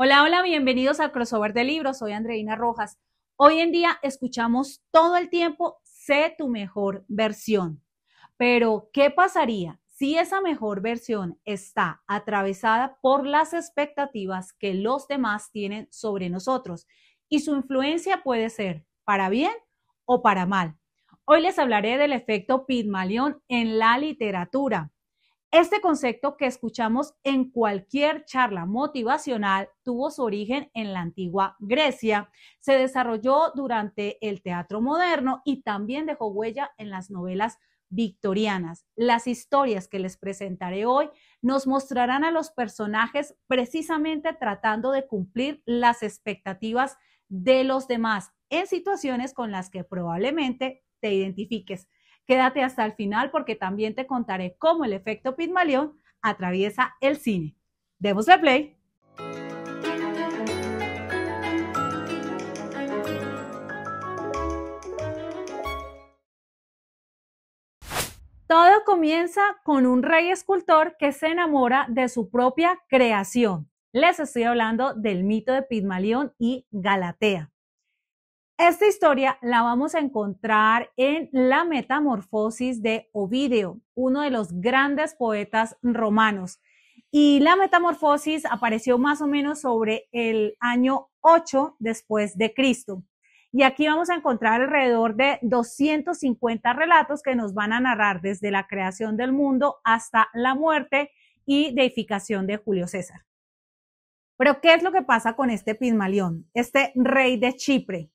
Hola, hola, bienvenidos al crossover de libros. Soy Andreina Rojas. Hoy en día escuchamos todo el tiempo, sé tu mejor versión. Pero, ¿qué pasaría si esa mejor versión está atravesada por las expectativas que los demás tienen sobre nosotros? Y su influencia puede ser para bien o para mal. Hoy les hablaré del efecto Pigmalión en la literatura. Este concepto que escuchamos en cualquier charla motivacional tuvo su origen en la antigua Grecia, se desarrolló durante el teatro moderno y también dejó huella en las novelas victorianas. Las historias que les presentaré hoy nos mostrarán a los personajes precisamente tratando de cumplir las expectativas de los demás en situaciones con las que probablemente te identifiques. Quédate hasta el final porque también te contaré cómo el efecto Pigmalión atraviesa el cine. Démosle play. Todo comienza con un rey escultor que se enamora de su propia creación. Les estoy hablando del mito de Pigmalión y Galatea. Esta historia la vamos a encontrar en la Metamorfosis de Ovidio, uno de los grandes poetas romanos. Y la Metamorfosis apareció más o menos sobre el año 8 después de Cristo. Y aquí vamos a encontrar alrededor de 250 relatos que nos van a narrar desde la creación del mundo hasta la muerte y deificación de Julio César. Pero, ¿qué es lo que pasa con este Pigmalión, este rey de Chipre?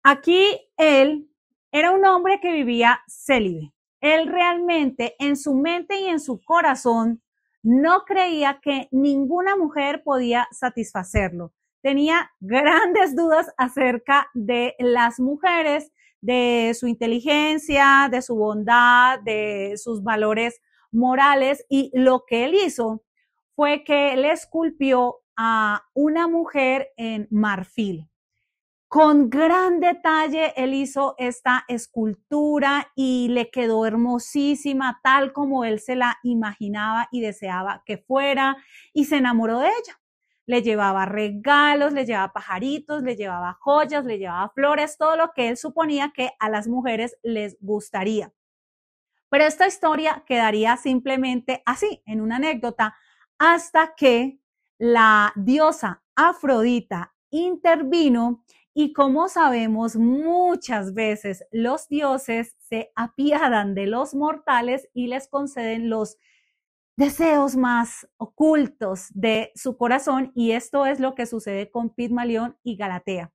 Aquí él era un hombre que vivía célibe. Él realmente en su mente y en su corazón no creía que ninguna mujer podía satisfacerlo. Tenía grandes dudas acerca de las mujeres, de su inteligencia, de su bondad, de sus valores morales, y lo que él hizo fue que le esculpió a una mujer en marfil. Con gran detalle él hizo esta escultura y le quedó hermosísima, tal como él se la imaginaba y deseaba que fuera, y se enamoró de ella. Le llevaba regalos, le llevaba pajaritos, le llevaba joyas, le llevaba flores, todo lo que él suponía que a las mujeres les gustaría. Pero esta historia quedaría simplemente así, en una anécdota, hasta que la diosa Afrodita intervino. Y como sabemos, muchas veces los dioses se apiadan de los mortales y les conceden los deseos más ocultos de su corazón, y esto es lo que sucede con Pigmalión y Galatea.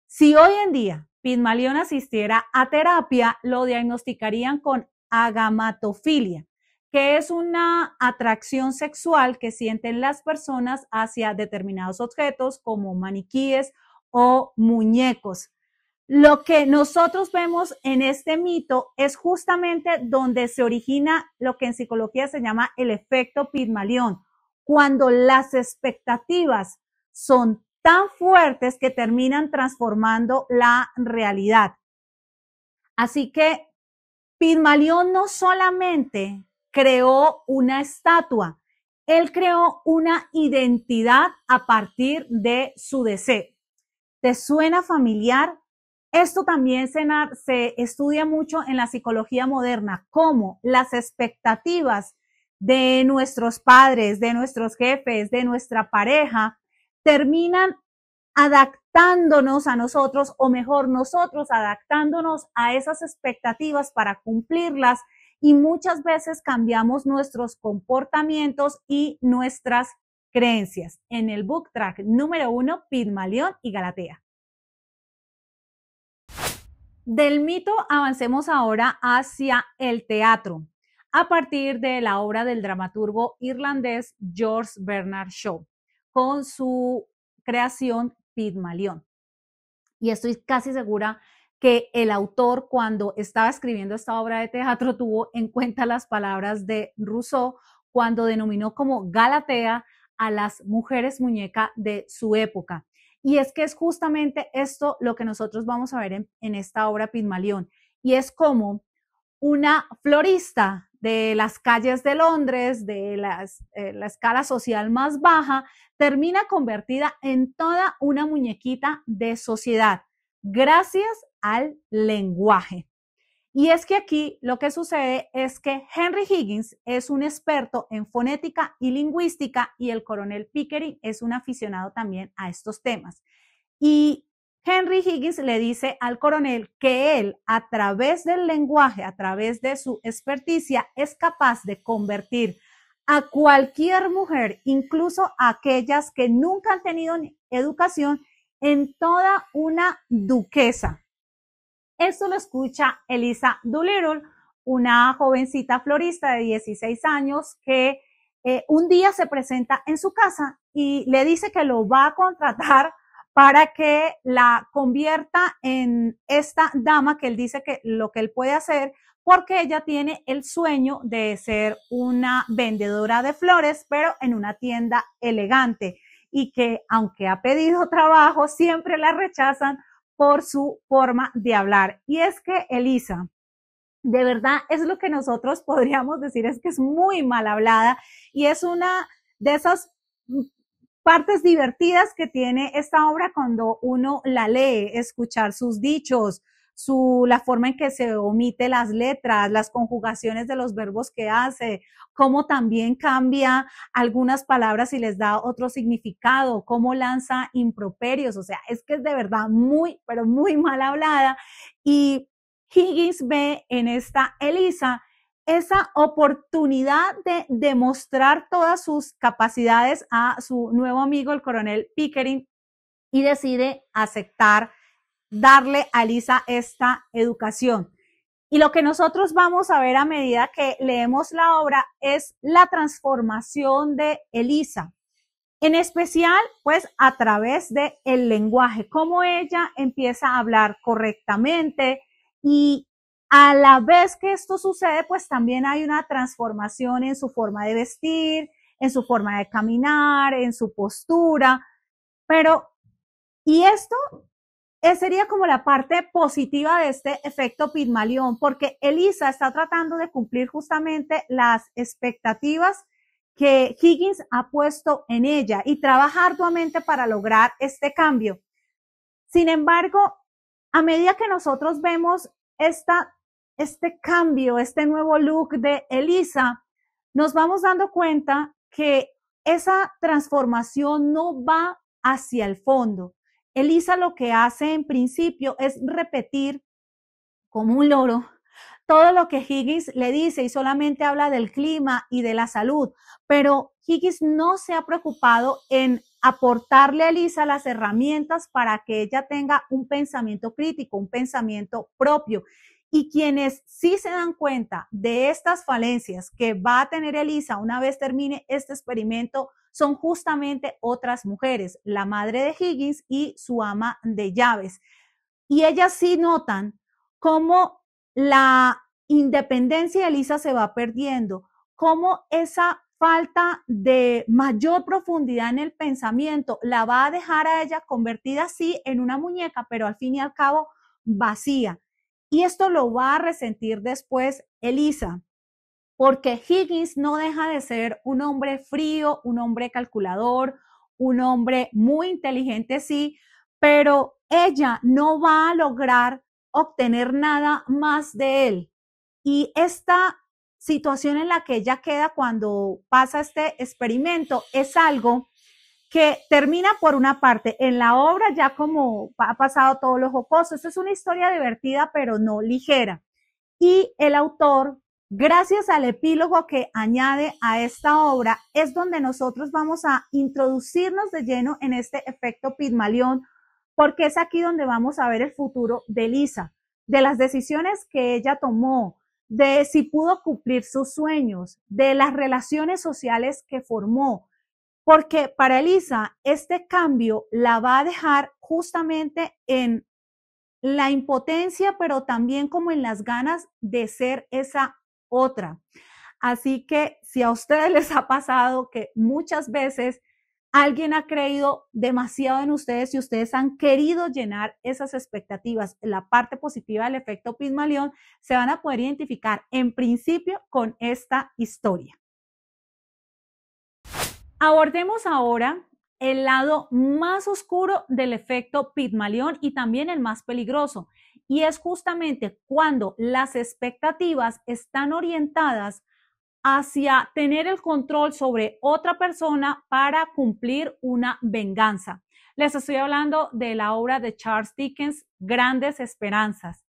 Si hoy en día Pigmalión asistiera a terapia, lo diagnosticarían con agamatofilia, que es una atracción sexual que sienten las personas hacia determinados objetos como maniquíes o muñecos. Lo que nosotros vemos en este mito es justamente donde se origina lo que en psicología se llama el efecto Pigmalión, cuando las expectativas son tan fuertes que terminan transformando la realidad. Así que Pigmalión no solamente creó una estatua, él creó una identidad a partir de su deseo. ¿Te suena familiar? Esto también se estudia mucho en la psicología moderna, cómo las expectativas de nuestros padres, de nuestros jefes, de nuestra pareja, terminan adaptándonos a nosotros, o mejor, nosotros adaptándonos a esas expectativas para cumplirlas, y muchas veces cambiamos nuestros comportamientos y nuestras creencias. En el book track número 1, Pigmalión y Galatea. Del mito avancemos ahora hacia el teatro, a partir de la obra del dramaturgo irlandés George Bernard Shaw, con su creación Pigmalión. Y estoy casi segura que el autor, cuando estaba escribiendo esta obra de teatro, tuvo en cuenta las palabras de Rousseau cuando denominó como Galatea a las mujeres muñeca de su época. Y es que es justamente esto lo que nosotros vamos a ver en esta obra Pigmalión, y es como una florista de las calles de Londres, de la escala social más baja, termina convertida en toda una muñequita de sociedad, gracias al lenguaje. Y es que aquí lo que sucede es que Henry Higgins es un experto en fonética y lingüística y el coronel Pickering es un aficionado también a estos temas. Y Henry Higgins le dice al coronel que él, a través del lenguaje, a través de su experticia, es capaz de convertir a cualquier mujer, incluso a aquellas que nunca han tenido educación, en toda una duquesa. Esto lo escucha Eliza Doolittle, una jovencita florista de 16 años que un día se presenta en su casa y le dice que lo va a contratar para que la convierta en esta dama que él dice que lo que él puede hacer, porque ella tiene el sueño de ser una vendedora de flores, pero en una tienda elegante, y que aunque ha pedido trabajo, siempre la rechazan por su forma de hablar. Y es que Eliza, de verdad, es lo que nosotros podríamos decir, es que es muy mal hablada y es una de esas partes divertidas que tiene esta obra cuando uno la lee, escuchar sus dichos, la forma en que se omite las letras, las conjugaciones de los verbos que hace, cómo también cambia algunas palabras y les da otro significado, cómo lanza improperios, o sea, es que es de verdad muy, pero muy mal hablada. Y Higgins ve en esta Eliza esa oportunidad de demostrar todas sus capacidades a su nuevo amigo, el coronel Pickering, y decide aceptar darle a Eliza esta educación. Y lo que nosotros vamos a ver a medida que leemos la obra es la transformación de Eliza, en especial pues a través del lenguaje, cómo ella empieza a hablar correctamente, y a la vez que esto sucede pues también hay una transformación en su forma de vestir, en su forma de caminar, en su postura, pero y esto sería como la parte positiva de este efecto Pigmalión, porque Eliza está tratando de cumplir justamente las expectativas que Higgins ha puesto en ella y trabaja arduamente para lograr este cambio. Sin embargo, a medida que nosotros vemos este cambio, este nuevo look de Eliza, nos vamos dando cuenta que esa transformación no va hacia el fondo. Eliza lo que hace en principio es repetir como un loro todo lo que Higgins le dice y solamente habla del clima y de la salud, pero Higgins no se ha preocupado en aportarle a Eliza las herramientas para que ella tenga un pensamiento crítico, un pensamiento propio. Y quienes sí se dan cuenta de estas falencias que va a tener Eliza una vez termine este experimento son justamente otras mujeres, la madre de Higgins y su ama de llaves. Y ellas sí notan cómo la independencia de Eliza se va perdiendo, cómo esa falta de mayor profundidad en el pensamiento la va a dejar a ella convertida así en una muñeca, pero al fin y al cabo vacía. Y esto lo va a resentir después Eliza, porque Higgins no deja de ser un hombre frío, un hombre calculador, un hombre muy inteligente, sí, pero ella no va a lograr obtener nada más de él. Y esta situación en la que ella queda cuando pasa este experimento es algo que termina por una parte en la obra ya como ha pasado todo lo jocoso. Esta es una historia divertida pero no ligera. Y el autor, gracias al epílogo que añade a esta obra, es donde nosotros vamos a introducirnos de lleno en este efecto Pigmalión, porque es aquí donde vamos a ver el futuro de Eliza, de las decisiones que ella tomó, de si pudo cumplir sus sueños, de las relaciones sociales que formó, porque para Eliza este cambio la va a dejar justamente en la impotencia, pero también como en las ganas de ser esa otra. Así que si a ustedes les ha pasado que muchas veces alguien ha creído demasiado en ustedes y ustedes han querido llenar esas expectativas. La parte positiva del efecto Pigmalión se van a poder identificar en principio con esta historia. Abordemos ahora el lado más oscuro del efecto Pigmalión y también el más peligroso. Y es justamente cuando las expectativas están orientadas hacia tener el control sobre otra persona para cumplir una venganza. Les estoy hablando de la obra de Charles Dickens, Grandes Esperanzas.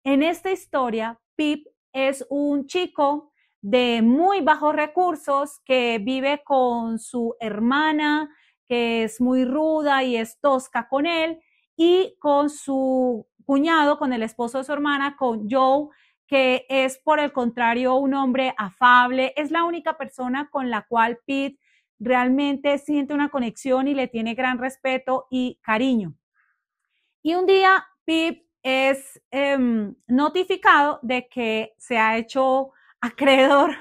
En esta historia, Pip es un chico de muy bajos recursos que vive con su hermana, que es muy ruda y es tosca con él, y con su cuñado, con el esposo de su hermana, con Joe, que es por el contrario un hombre afable. Es la única persona con la cual Pete realmente siente una conexión y le tiene gran respeto y cariño. Y un día Pip es notificado de que se ha hecho acreedor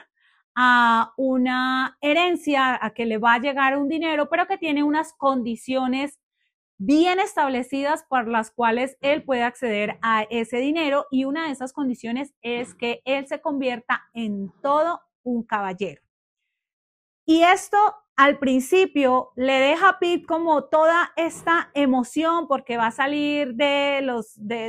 a una herencia, a que le va a llegar un dinero, pero que tiene unas condiciones bien establecidas por las cuales él puede acceder a ese dinero, y una de esas condiciones es que él se convierta en todo un caballero. Y esto al principio le deja a Pip como toda esta emoción porque va a salir de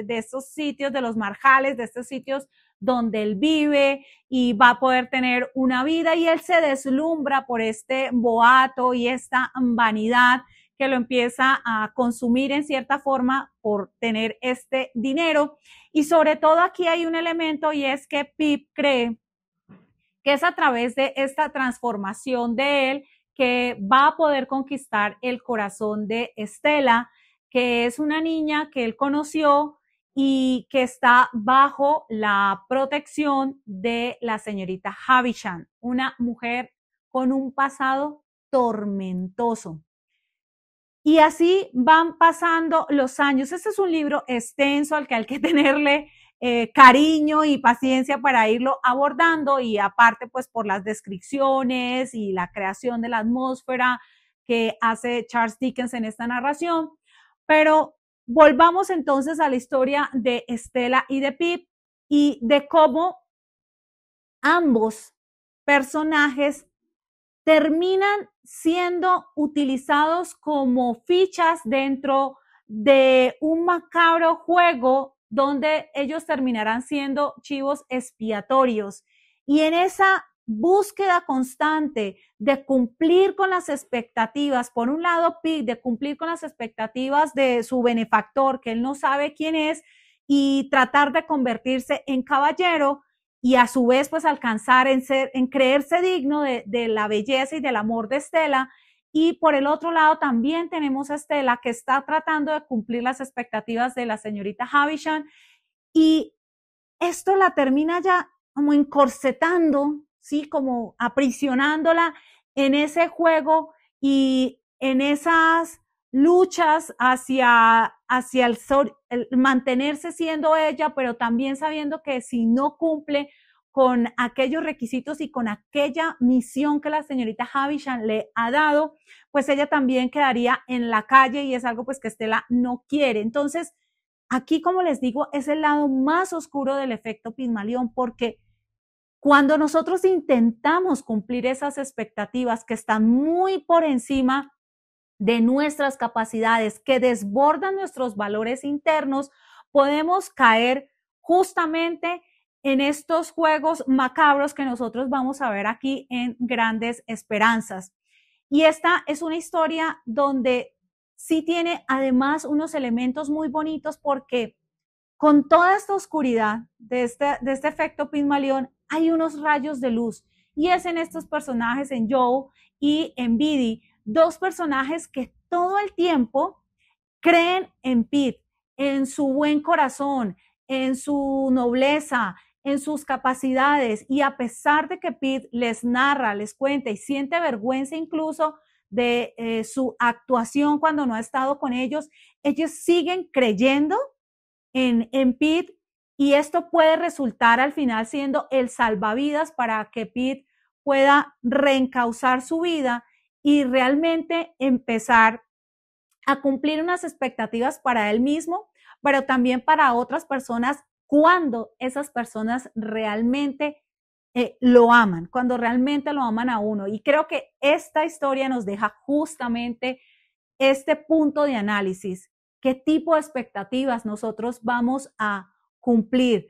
estos sitios, de los marjales, de estos sitios donde él vive, y va a poder tener una vida, y él se deslumbra por este boato y esta vanidad que lo empieza a consumir en cierta forma por tener este dinero. Y sobre todo aquí hay un elemento, y es que Pip cree que es a través de esta transformación de él que va a poder conquistar el corazón de Estela, que es una niña que él conoció y que está bajo la protección de la señorita Havisham, una mujer con un pasado tormentoso. Y así van pasando los años. Este es un libro extenso al que hay que tenerle cariño y paciencia para irlo abordando, y aparte pues por las descripciones y la creación de la atmósfera que hace Charles Dickens en esta narración. Pero volvamos entonces a la historia de Estela y de Pip y de cómo ambos personajes terminan siendo utilizados como fichas dentro de un macabro juego donde ellos terminarán siendo chivos expiatorios. Y en esa búsqueda constante de cumplir con las expectativas, por un lado Pig, de cumplir con las expectativas de su benefactor, que él no sabe quién es, y tratar de convertirse en caballero, y a su vez pues alcanzar en creerse digno de la belleza y del amor de Estela. Y por el otro lado también tenemos a Estela, que está tratando de cumplir las expectativas de la señorita Havisham, y esto la termina ya como encorsetando, ¿sí? Como aprisionándola en ese juego y en esas luchas hacia el mantenerse siendo ella, pero también sabiendo que si no cumple con aquellos requisitos y con aquella misión que la señorita Havisham le ha dado, pues ella también quedaría en la calle, y es algo pues que Estela no quiere. Entonces, aquí, como les digo, es el lado más oscuro del efecto Pigmalión, porque cuando nosotros intentamos cumplir esas expectativas que están muy por encima de nuestras capacidades, que desbordan nuestros valores internos, podemos caer justamente en estos juegos macabros que nosotros vamos a ver aquí en Grandes Esperanzas. Y esta es una historia donde sí tiene además unos elementos muy bonitos, porque con toda esta oscuridad de este efecto Pigmalión hay unos rayos de luz, y es en estos personajes, en Joe y en Biddy, dos personajes que todo el tiempo creen en Pete, en su buen corazón, en su nobleza, en sus capacidades, y a pesar de que Pete les narra, les cuenta y siente vergüenza incluso de su actuación cuando no ha estado con ellos siguen creyendo en Pete, y esto puede resultar al final siendo el salvavidas para que Pete pueda reencauzar su vida y realmente empezar a cumplir unas expectativas para él mismo, pero también para otras personas cuando esas personas realmente lo aman, cuando realmente lo aman a uno. Y creo que esta historia nos deja justamente este punto de análisis. ¿Qué tipo de expectativas nosotros vamos a cumplir?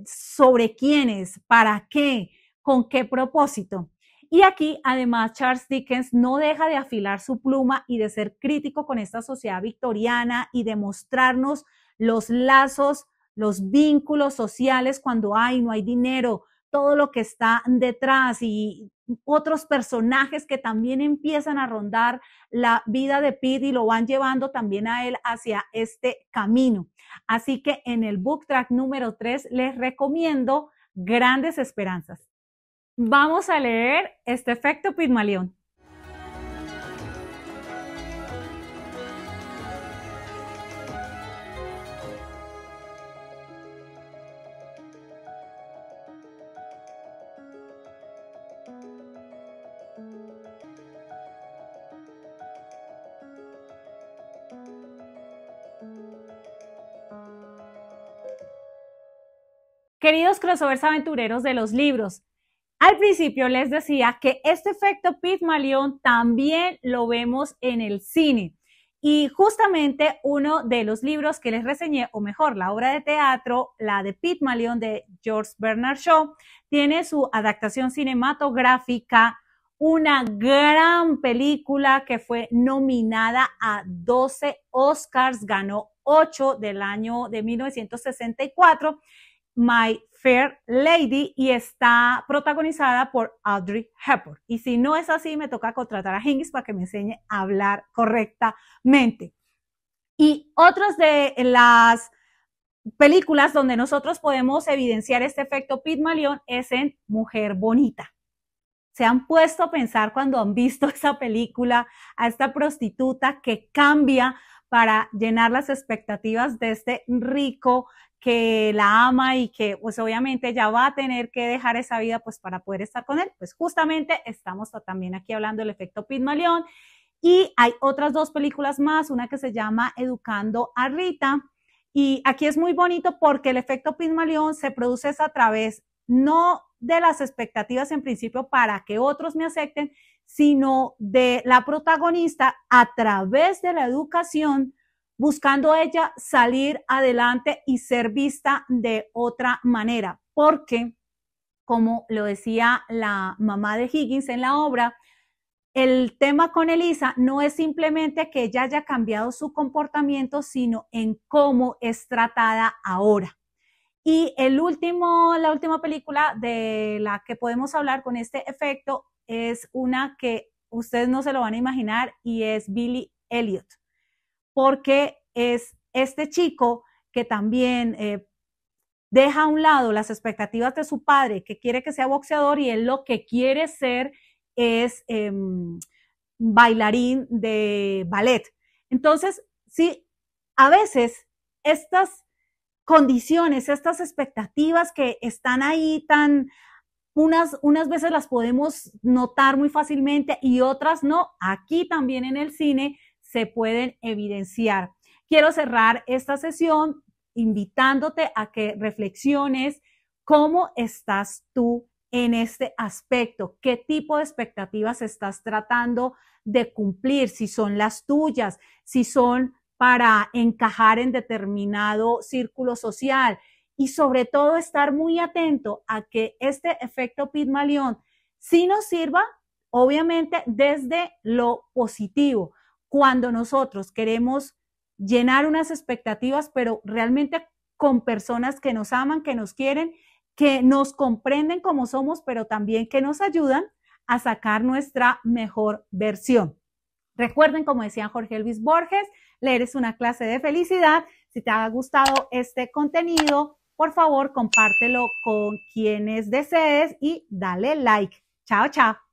¿Sobre quiénes? ¿Para qué? ¿Con qué propósito? Y aquí, además, Charles Dickens no deja de afilar su pluma y de ser crítico con esta sociedad victoriana y de mostrarnos los lazos, los vínculos sociales cuando no hay dinero, todo lo que está detrás y otros personajes que también empiezan a rondar la vida de Pete y lo van llevando también a él hacia este camino. Así que en el book track número 3 les recomiendo Grandes Esperanzas. Vamos a leer este efecto Pigmalión. Queridos crossovers aventureros de los libros, al principio les decía que este efecto Pigmalión también lo vemos en el cine. Y justamente uno de los libros que les reseñé, o mejor, la obra de teatro, la de Pigmalión de George Bernard Shaw, tiene su adaptación cinematográfica, una gran película que fue nominada a 12 Oscars, ganó 8 del año de 1964. My Fair Lady, y está protagonizada por Audrey Hepburn. Y si no es así, me toca contratar a Higgins para que me enseñe a hablar correctamente. Y otras de las películas donde nosotros podemos evidenciar este efecto Pigmalión es en Mujer Bonita. ¿Se han puesto a pensar cuando han visto esa película a esta prostituta que cambia para llenar las expectativas de este rico que la ama y que pues obviamente ya va a tener que dejar esa vida pues para poder estar con él? Pues justamente estamos también aquí hablando del efecto Pigmalión. Y hay otras dos películas más, una que se llama Educando a Rita, y aquí es muy bonito porque el efecto Pigmalión se produce a través no de las expectativas en principio para que otros me acepten, sino de la protagonista a través de la educación, buscando ella salir adelante y ser vista de otra manera. Porque, como lo decía la mamá de Higgins en la obra, el tema con Elisa no es simplemente que ella haya cambiado su comportamiento, sino en cómo es tratada ahora. Y la última película de la que podemos hablar con este efecto es una que ustedes no se lo van a imaginar y es Billy Elliot, porque es este chico que también deja a un lado las expectativas de su padre, que quiere que sea boxeador, y él lo que quiere ser es bailarín de ballet. Entonces, sí, a veces estas condiciones, estas expectativas que están ahí unas veces las podemos notar muy fácilmente y otras no. Aquí también en el cine se pueden evidenciar. Quiero cerrar esta sesión invitándote a que reflexiones cómo estás tú en este aspecto, qué tipo de expectativas estás tratando de cumplir, si son las tuyas, si son para encajar en determinado círculo social, y sobre todo estar muy atento a que este efecto Pigmalión sí nos sirva, obviamente, desde lo positivo. Cuando nosotros queremos llenar unas expectativas, pero realmente con personas que nos aman, que nos quieren, que nos comprenden como somos, pero también que nos ayudan a sacar nuestra mejor versión. Recuerden, como decía Jorge Luis Borges, leer es una clase de felicidad. Si te ha gustado este contenido, por favor, compártelo con quienes desees y dale like. Chao, chao.